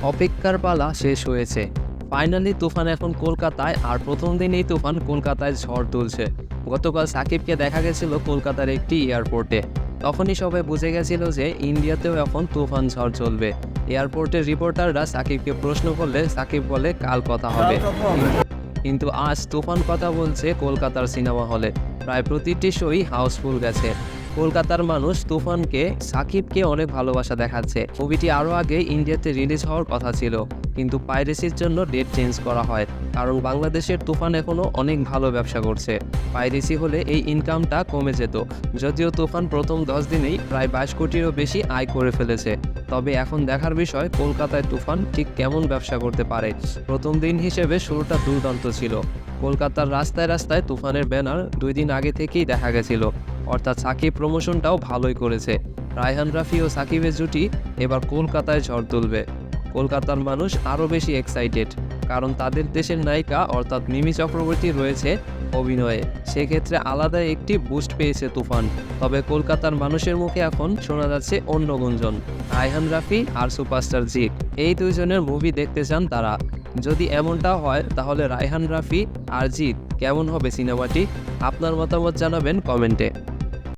অপেক্ষার পালা শেষ হয়েছে। ফাইনালি তুফান এখন কলকাতায়, আর প্রথম দিনেই তুফান কলকাতায় ঝড় তুলছে। গতকাল সাকিবকে দেখা গেছিল কলকাতার একটি এয়ারপোর্টে। তখনই সবাই বুঝে গেছিল যে ইন্ডিয়াতেও এখন তুফান ঝড় চলবে। এয়ারপোর্টের রিপোর্টাররা সাকিবকে প্রশ্ন করলে সাকিব বলে কাল কথা হবে। কিন্তু আজ তুফান কথা বলছে কলকাতার সিনেমা হলে। প্রায় প্রতিটি শোই হাউসফুল গেছে। কলকাতার মানুষ তুফানকে, সাকিবকে অনেক ভালোবাসা দেখাচ্ছে। মুভিটি আরও আগে ইন্ডিয়াতে রিলিজ হওয়ার কথা ছিল, কিন্তু পাইরেসির জন্য ডেট চেঞ্জ করা হয়। কারণ বাংলাদেশের তুফান এখনও অনেক ভালো ব্যবসা করছে। পাইরেসি হলে এই ইনকামটা কমে যেত। যদিও তুফান প্রথম 10 দিনেই প্রায় 22 কোটিরও বেশি আয় করে ফেলেছে। তবে এখন দেখার বিষয় কলকাতায় তুফান ঠিক কেমন ব্যবসা করতে পারে। প্রথম দিন হিসেবে শুরুটা দুর্দান্ত ছিল। কলকাতার রাস্তায় রাস্তায় তুফানের ব্যানার 2 দিন আগে থেকেই দেখা গেছিল। অর্থাৎ সাকিব প্রমোশনটাও ভালোই করেছে। রায়হান রাফি ও সাকিবের জুটি এবার কলকাতায় ঝড় তুলবে। কলকাতার মানুষ আরও বেশি এক্সাইটেড, কারণ তাদের দেশের নায়িকা অর্থাৎ মিমি চক্রবর্তী রয়েছে অভিনয়ে। সেক্ষেত্রে আলাদা একটি বুস্ট পেয়েছে তুফান। তবে কলকাতার মানুষের মুখে এখন শোনা যাচ্ছে অন্য গুঞ্জন, রায়হান রাফি আর সুপারস্টার জিৎ, এই দুইজনের মুভি দেখতে চান তারা। যদি এমনটা হয় তাহলে রায়হান রাফি আর জিৎ কেমন হবে সিনেমাটি? আপনার মতামত জানাবেন কমেন্টে।